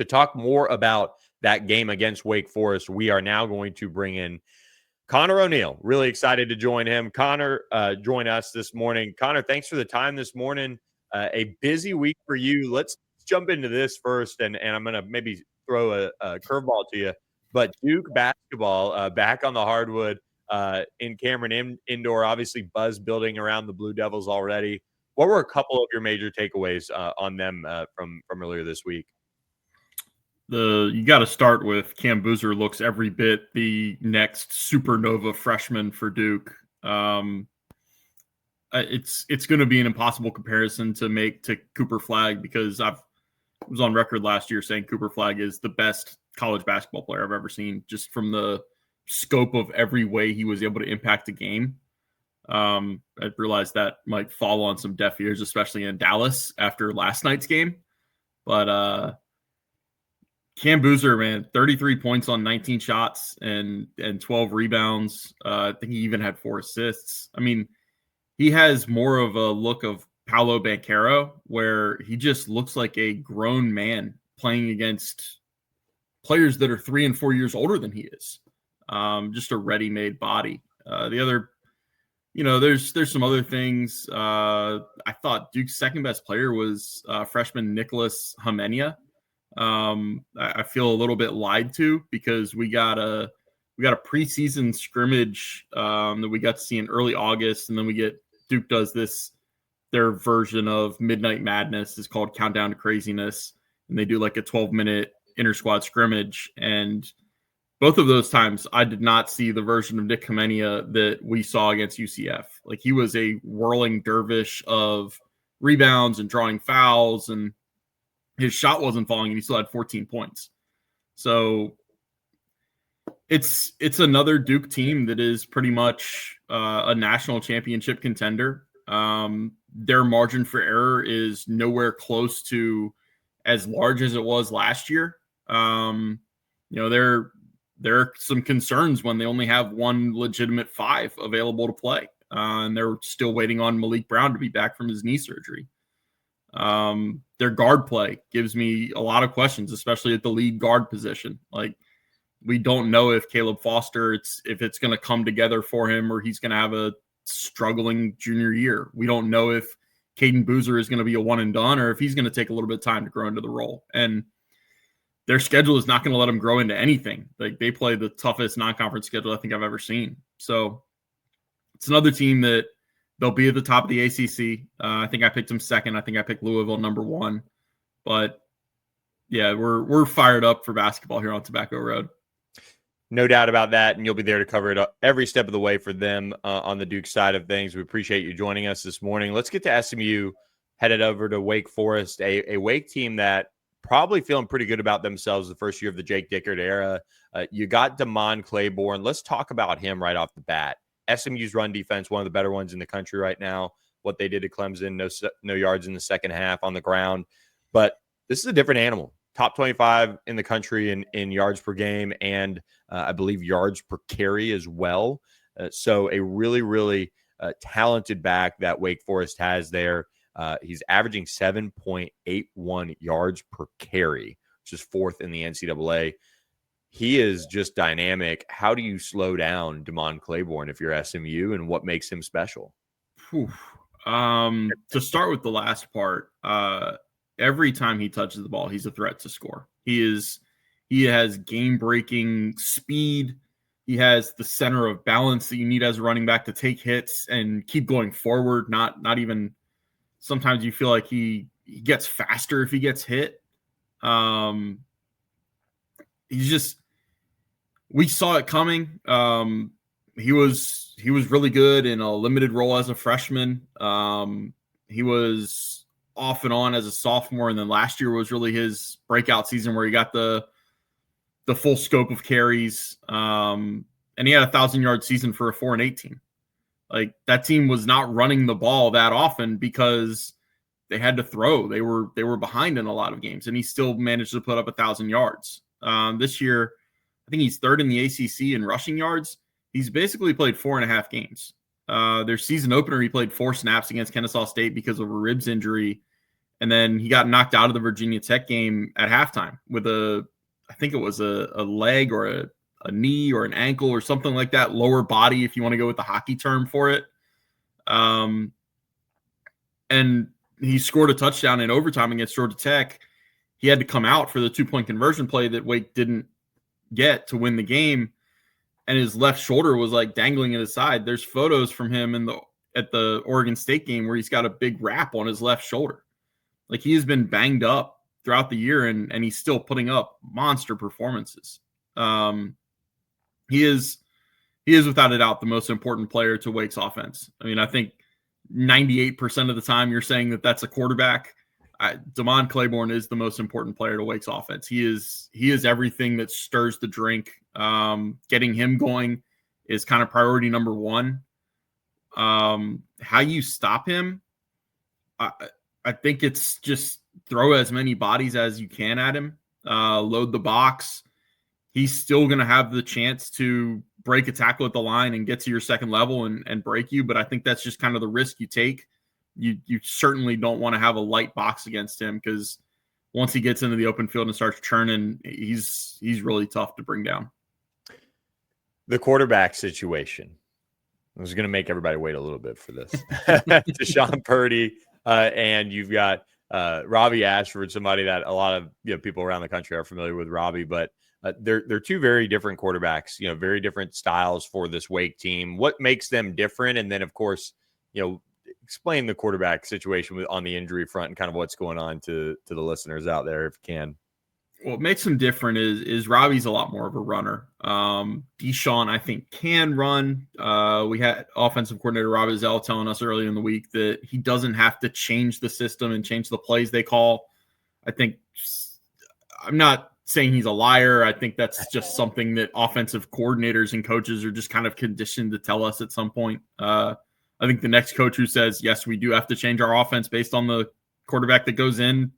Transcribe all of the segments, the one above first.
To talk more about that game against Wake Forest, we are now going to bring in Conor O'Neill. Really excited to join him. Conor, join us this morning. Conor, thanks for the time this morning. A busy week for you. Let's jump into this first, and I'm going to maybe throw a curveball to you. But Duke basketball back on the hardwood in Cameron Indoor, obviously buzz building around the Blue Devils already. What were a couple of your major takeaways on them from earlier this week? You got to start with Cam Boozer looks every bit the next supernova freshman for Duke. It's going to be an impossible comparison to make to Cooper Flagg, because I was on record last year saying Cooper Flagg is the best college basketball player I've ever seen, just from the scope of every way he was able to impact the game. I realized that might fall on some deaf ears, especially in Dallas after last night's game. But Cam Boozer, man, 33 points on 19 shots and 12 rebounds. I think he even had 4 assists. I mean, he has more of a look of Paolo Banchero, where he just looks like a grown man playing against players that are 3 and 4 years older than he is. Just a ready-made body. The other, there's some other things. I thought Duke's second best player was freshman Nicholas Hamenia. I feel a little bit lied to, because we got a preseason scrimmage that we got to see in early August, and then Duke does their version of Midnight Madness is called Countdown to Craziness, and they do like a 12-minute inter-squad scrimmage. And both of those times, I did not see the version of Nick Kamenia that we saw against UCF. Like, he was a whirling dervish of rebounds and drawing fouls, and his shot wasn't falling, and he still had 14 points. So it's another Duke team that is pretty much a national championship contender. Their margin for error is nowhere close to as large as it was last year. There are some concerns when they only have one legitimate 5 available to play, and they're still waiting on Malik Brown to be back from his knee surgery. Their guard play gives me a lot of questions, especially at the lead guard position. Like, we don't know if Caleb Foster, if it's going to come together for him, or he's going to have a struggling junior year. We don't know if Caden Boozer is going to be a one and done, or if he's going to take a little bit of time to grow into the role. And their schedule is not going to let them grow into anything. Like, they play the toughest non-conference schedule I think I've ever seen. So it's another team that they'll be at the top of the ACC. I think I picked them second. I think I picked Louisville number 1. But yeah, we're fired up for basketball here on Tobacco Road. No doubt about that, and you'll be there to cover it up every step of the way for them on the Duke side of things. We appreciate you joining us this morning. Let's get to SMU, headed over to Wake Forest, a Wake team that probably feeling pretty good about themselves the first year of the Jake Dickert era. You got Damon Claiborne. Let's talk about him right off the bat. SMU's run defense, one of the better ones in the country right now. What they did to Clemson, no yards in the second half on the ground. But this is a different animal. Top 25 in the country in yards per game, and I believe yards per carry as well. So a really, really talented back that Wake Forest has there. He's averaging 7.81 yards per carry, which is 4th in the NCAA. He is just dynamic. How do you slow down Damon Claiborne if you're SMU, and what makes him special? To start with the last part, every time he touches the ball, he's a threat to score. He has game-breaking speed. He has the center of balance that you need as a running back to take hits and keep going forward. Not even sometimes you feel like he gets faster if he gets hit. We saw it coming. He was really good in a limited role as a freshman. He was off and on as a sophomore, and then last year was really his breakout season where he got the full scope of carries. And he had a 1,000-yard season for a 4-8 team. Like, that team was not running the ball that often because they had to throw. They were behind in a lot of games, and he still managed to put up 1,000 yards. This year, I think he's 3rd in the ACC in rushing yards. He's basically played 4.5 games. Their season opener, he played 4 snaps against Kennesaw State because of a ribs injury. And then he got knocked out of the Virginia Tech game at halftime with I think it was a leg or a knee or an ankle or something like that, lower body, if you want to go with the hockey term for it. And he scored a touchdown in overtime against Georgia Tech. He had to come out for the 2-point conversion play that Wake didn't get to win the game. And his left shoulder was like dangling at his side. There's photos from him at the Oregon State game where he's got a big wrap on his left shoulder. Like, he has been banged up throughout the year, and he's still putting up monster performances. He is without a doubt the most important player to Wake's offense. I mean, I think 98% of the time you're saying that that's a quarterback. Damon Claiborne is the most important player to Wake's offense. He is everything that stirs the drink. Getting him going is kind of priority number one. How you stop him, I think it's just throw as many bodies as you can at him, load the box. He's still going to have the chance to break a tackle at the line and get to your second level and break you. But I think that's just kind of the risk you take. You certainly don't want to have a light box against him, because once he gets into the open field and starts churning, he's really tough to bring down. The quarterback situation. I was going to make everybody wait a little bit for this. Deshaun Purdy, and you've got Robbie Ashford, somebody that a lot of people around the country are familiar with Robbie, but they're two very different quarterbacks, very different styles for this Wake team. What makes them different? And then, of course, explain the quarterback situation on the injury front and kind of what's going on to the listeners out there, if you can. What makes him different is Robbie's a lot more of a runner. Deshaun, I think, can run. We had offensive coordinator Rob Ezell telling us earlier in the week that he doesn't have to change the system and change the plays they call. I'm not saying he's a liar. I think that's just something that offensive coordinators and coaches are just kind of conditioned to tell us at some point. I think the next coach who says, yes, we do have to change our offense based on the quarterback that goes in,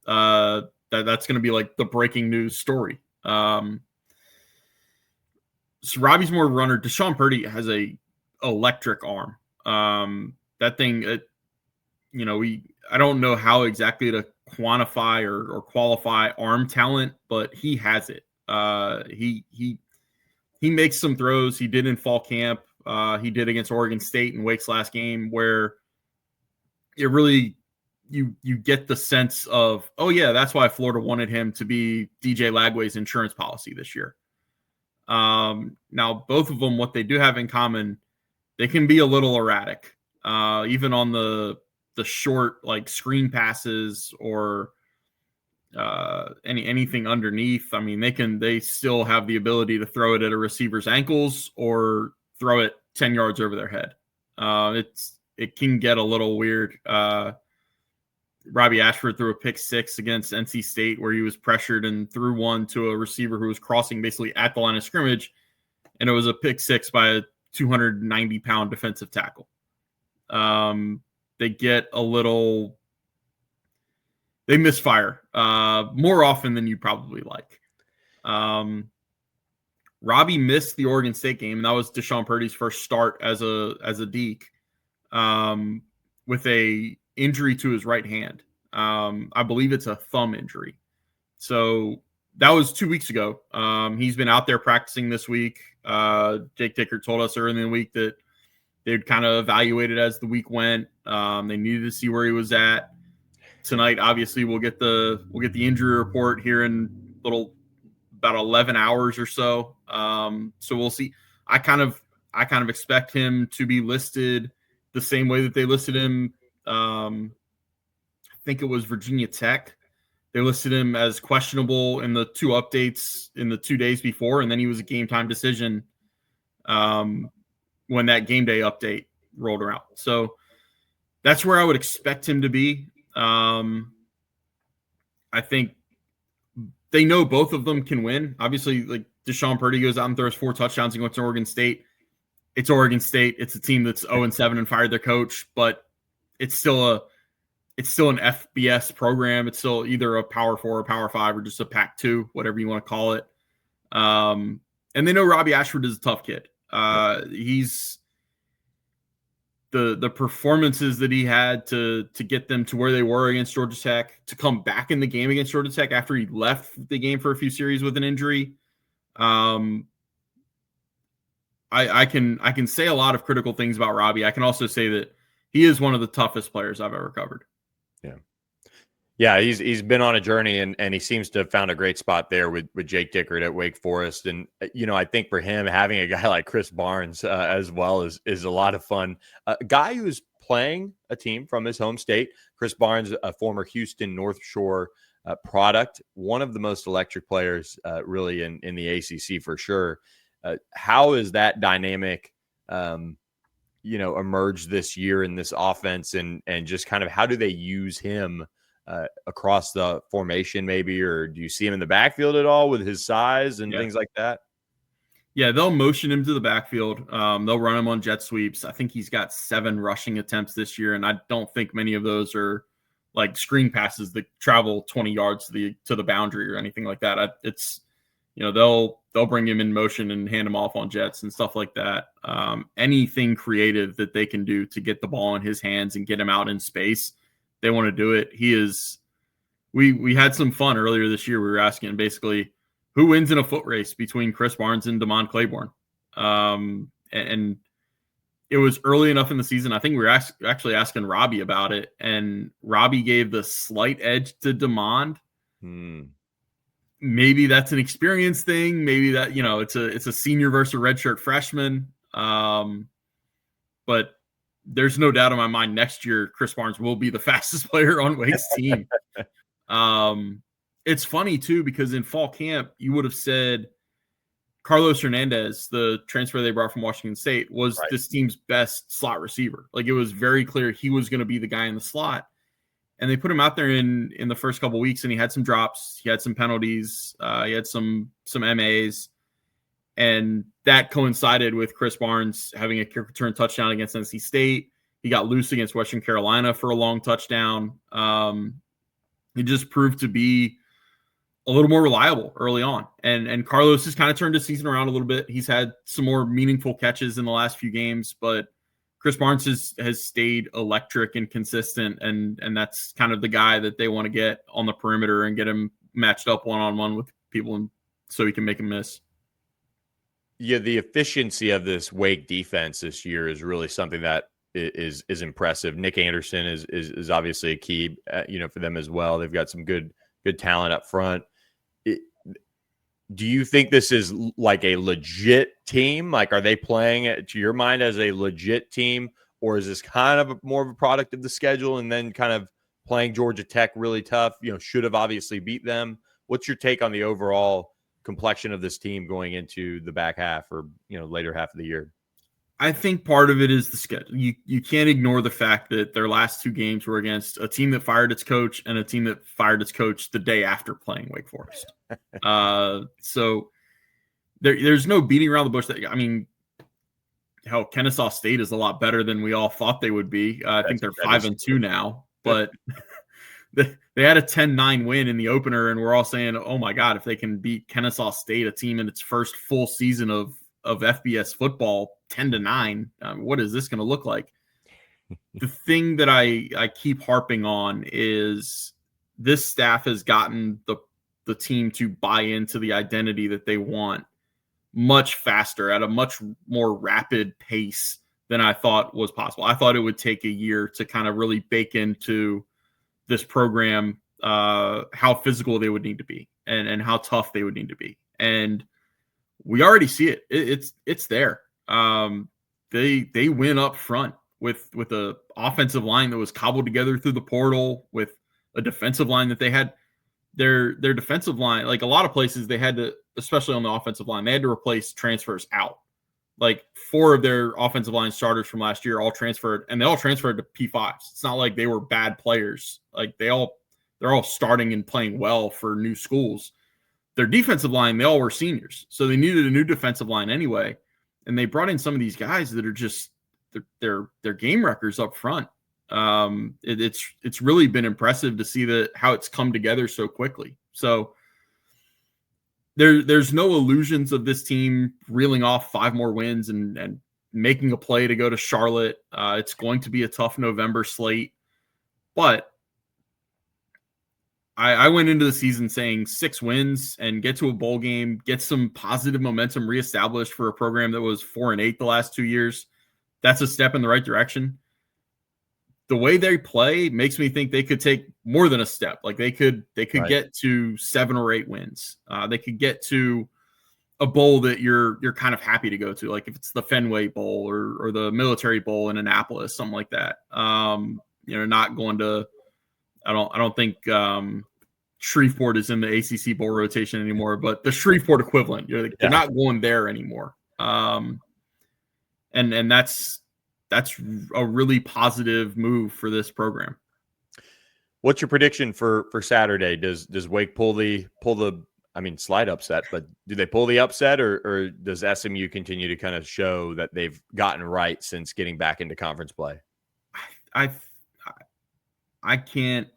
that's going to be like the breaking news story. So Robbie's more of a runner. Deshaun Purdy has a electric arm. That thing, I don't know how exactly to quantify or qualify arm talent, but he has it. He makes some throws. He did in fall camp. He did against Oregon State in Wake's last game, where it really you get the sense of, oh yeah, that's why Florida wanted him to be DJ Lagway's insurance policy this year. Now both of them, what they do have in common, they can be a little erratic, even on the short like screen passes or anything underneath. I mean, they still have the ability to throw it at a receiver's ankles or throw it 10 yards over their head. It can get a little weird. Robbie Ashford threw a pick 6 against NC State where he was pressured and threw one to a receiver who was crossing basically at the line of scrimmage, and it was a pick 6 by a 290-pound defensive tackle. They get a little – they misfire more often than you probably like. Robbie missed the Oregon State game, and that was Deshaun Purdy's first start as a deke, with a injury to his right hand. I believe it's a thumb injury. So that was 2 weeks ago. He's been out there practicing this week. Jake Dickert told us earlier in the week that they'd kind of evaluated as the week went. They needed to see where he was at. Tonight, obviously, we'll get the injury report here in about 11 hours or so. So we'll see. I kind of expect him to be listed the same way that they listed him. I think it was Virginia Tech. They listed him as questionable in the 2 updates in the 2 days before, and then he was a game time decision when that game day update rolled around. So that's where I would expect him to be. I think they know both of them can win. Obviously, like Deshaun Purdy goes out and throws 4 touchdowns and goes to Oregon State. It's Oregon State. It's a team that's 0-7 and fired their coach, but it's still an FBS program. It's still either a Power 4 or Power 5 or just a Pac-2, whatever you want to call it. And they know Robbie Ashford is a tough kid. He's the performances that he had to get them to where they were against Georgia Tech, to come back in the game against Georgia Tech after he left the game for a few series with an injury. I can say a lot of critical things about Robbie. I can also say that he is one of the toughest players I've ever covered. Yeah, he's been on a journey, and he seems to have found a great spot there with Jake Dickert at Wake Forest. And I think for him, having a guy like Chris Barnes as well is a lot of fun. A guy who's playing a team from his home state. Chris Barnes, a former Houston North Shore product, one of the most electric players really in the ACC for sure. How is that dynamic emerged this year in this offense, and just kind of how do they use him across the formation maybe, or do you see him in the backfield at all with his size and things like that? Yeah, they'll motion him to the backfield. They'll run him on jet sweeps. I think he's got 7 rushing attempts this year, and I don't think many of those are like screen passes that travel 20 yards to the boundary or anything like that. They'll bring him in motion and hand him off on jets and stuff like that. Anything creative that they can do to get the ball in his hands and get him out in space, they want to do it. We had some fun earlier this year. We were asking basically who wins in a foot race between Chris Barnes and Damon Claiborne. And it was early enough in the season. I think we were actually asking Robbie about it, and Robbie gave the slight edge to Damon. Maybe that's an experience thing. Maybe that, it's a senior versus a redshirt freshman. But there's no doubt in my mind next year, Chris Barnes will be the fastest player on Wake's team. It's funny too, because in fall camp, you would have said Carlos Hernandez, the transfer they brought from Washington State, was this team's best slot receiver. Like, it was very clear he was going to be the guy in the slot. And they put him out there in the first couple of weeks, and he had some drops, he had some penalties, he had some MAs, and that coincided with Chris Barnes having a kick return touchdown against NC State. He got loose against Western Carolina for a long touchdown. He just proved to be a little more reliable early on, and Carlos has kind of turned his season around a little bit. He's had some more meaningful catches in the last few games, but Chris Barnes has stayed electric and consistent, and that's kind of the guy that they want to get on the perimeter and get him matched up one-on-one with people so he can make a miss. Yeah, the efficiency of this Wake defense this year is really something that is impressive. Nick Anderson is obviously a key, for them as well. They've got some good talent up front. Do you think this is like a legit team? Like, are they playing, to your mind, as a legit team, or is this kind of more of a product of the schedule and then kind of playing Georgia Tech really tough? Should have obviously beat them. What's your take on the overall complexion of this team going into the back half or later half of the year? I think part of it is the schedule. You can't ignore the fact that their last 2 games were against a team that fired its coach and a team that fired its coach the day after playing Wake Forest. So there's no beating around the bush. Hell, Kennesaw State is a lot better than we all thought they would be. I think they're 5-2 now, but they had a 10-9 win in the opener, and we're all saying, oh my God, if they can beat Kennesaw State, a team in its first full season of FBS football, 10-9, what is this going to look like? The thing that I keep harping on is this staff has gotten the team to buy into the identity that they want much faster, at a much more rapid pace than I thought was possible. I thought it would take a year to kind of really bake into this program how physical they would need to be and how tough they would need to be. And we already see it. It's there. They win up front with a offensive line that was cobbled together through the portal, with a defensive line that they had. Their defensive line, like a lot of places, they had to, especially on the offensive line, they had to replace transfers out. Like 4 of their offensive line starters from last year all transferred, and they all transferred to P5s. It's not like they were bad players. Like they're all starting and playing well for new schools. Their defensive line, they all were seniors, so they needed a new defensive line anyway. And they brought in some of these guys that are just they're game wreckers up front. It's really been impressive to see how it's come together so quickly. So there's no illusions of this team reeling off 5 more wins and making a play to go to Charlotte. It's going to be a tough November slate, but I went into the season saying 6 wins and get to a bowl game, get some positive momentum reestablished for a program that was 4-8 the last 2 years. That's a step in the right direction. The way they play makes me think they could take more than a step. Like they could get to 7 or 8 wins. They could get to a bowl that you're kind of happy to go to, like if it's the Fenway Bowl or the Military Bowl in Annapolis, something like that. Not going to. I don't think Shreveport is in the ACC bowl rotation anymore, but the Shreveport equivalent. They're not going there anymore. And that's a really positive move for this program. What's your prediction for Saturday? Does Wake pull the slight upset, but do they pull the upset or does SMU continue to kind of show that they've gotten right since getting back into conference play? I can't.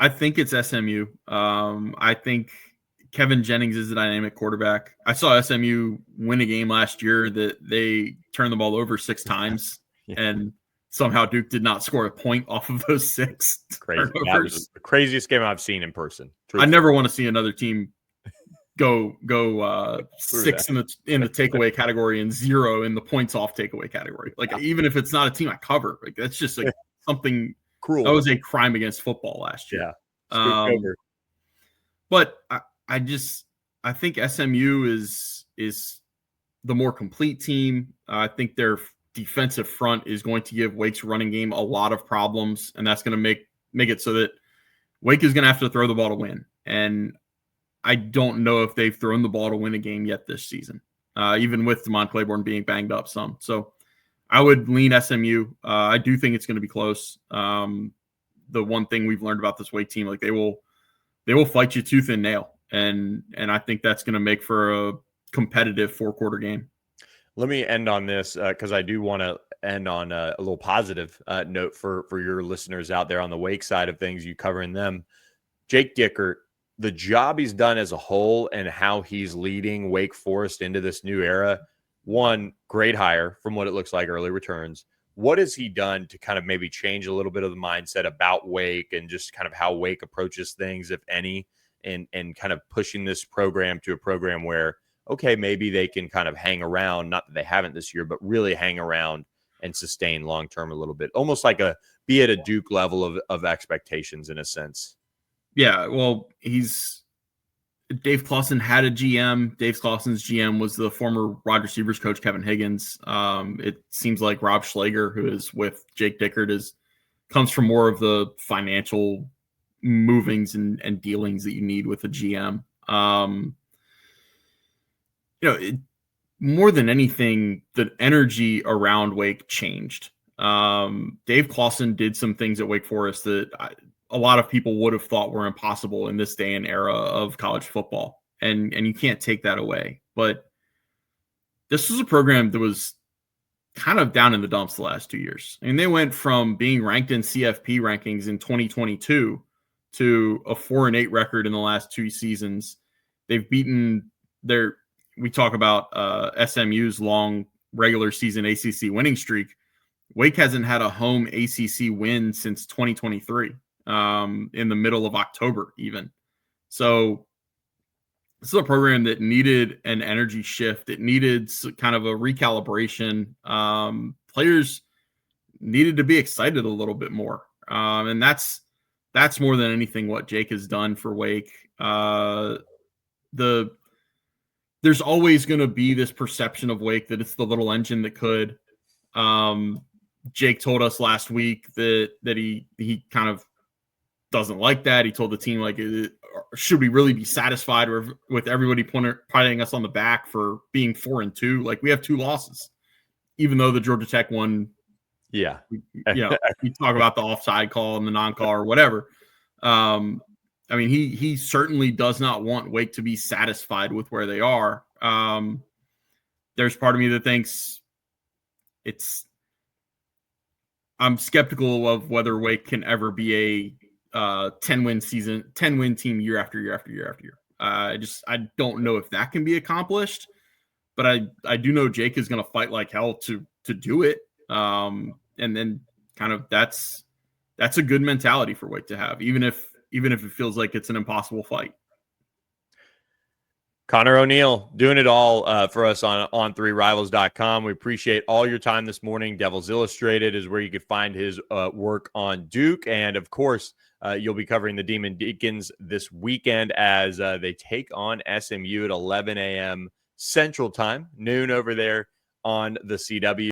I think it's SMU. I think Kevin Jennings is a dynamic quarterback. I saw SMU win a game last year that they turned the ball over 6 times, and somehow Duke did not score a point off of those 6 Crazy. That was the craziest game I've seen in person. Truthfully. I never want to see another team go 6 in the takeaway category and 0 in the points off takeaway category. Like even if it's not a team I cover, like that's just like something cruel. That was a crime against football last year. Yeah. But I think SMU is the more complete team. I think their defensive front is going to give Wake's running game a lot of problems, and that's going to make it so that Wake is going to have to throw the ball to win. And I don't know if they've thrown the ball to win a game yet this season, even with Damon Claiborne being banged up some. So I would lean SMU. I do think it's going to be close. The one thing we've learned about this Wake team, like they will fight you tooth and nail. And I think that's going to make for a competitive 4-quarter game. Let me end on this because I do want to end on a little positive note for your listeners out there on the Wake side of things, you covering them. Jake Dickert, the job he's done as a whole and how he's leading Wake Forest into this new era. One, great hire from what it looks like, early returns. What has he done to kind of maybe change a little bit of the mindset about Wake and just kind of how Wake approaches things, if any, and kind of pushing this program to a program where, okay, maybe they can kind of hang around, not that they haven't this year, but really hang around and sustain long-term a little bit, almost like be at a Duke level of expectations in a sense. Yeah, well, Dave Clawson had a GM. Dave Clawson's GM was the former wide receivers coach, Kevin Higgins. It seems like Rob Schlager, who is with Jake Dickert, comes from more of the financial movings and dealings that you need with a GM. More than anything, the energy around Wake changed. Dave Clawson did some things at Wake Forest that a lot of people would have thought were impossible in this day and era of college football. And you can't take that away. But this was a program that was kind of down in the dumps the last 2 years. I mean, they went from being ranked in CFP rankings in 2022 to a 4-8 record in the last 2 seasons. They've beaten we talk about SMU's long regular season ACC winning streak. Wake hasn't had a home ACC win since 2023. In the middle of October even. So this is a program that needed an energy shift. It needed kind of a recalibration. Players needed to be excited a little bit more. And that's more than anything what Jake has done for Wake. There's always going to be this perception of Wake that it's the little engine that could. Jake told us last week that he kind of doesn't like that. He told the team, like, should we really be satisfied with everybody patting us on the back for being 4-2? Like, we have 2 losses, even though the Georgia Tech one. Yeah. We talk about the offside call and the non-call or whatever. I mean, he certainly does not want Wake to be satisfied with where they are. There's part of me that thinks I'm skeptical of whether Wake can ever be a 10-win team year after year after year after year. I don't know if that can be accomplished, but I do know Jake is going to fight like hell to do it. And then kind of that's a good mentality for Wake to have, even if it feels like it's an impossible fight. Conor O'Neill doing it all for us on on3rivals.com. We appreciate all your time this morning. Devils Illustrated is where you could find his work on Duke. And, of course, you'll be covering the Demon Deacons this weekend as they take on SMU at 11 a.m. Central Time, noon over there on the CW.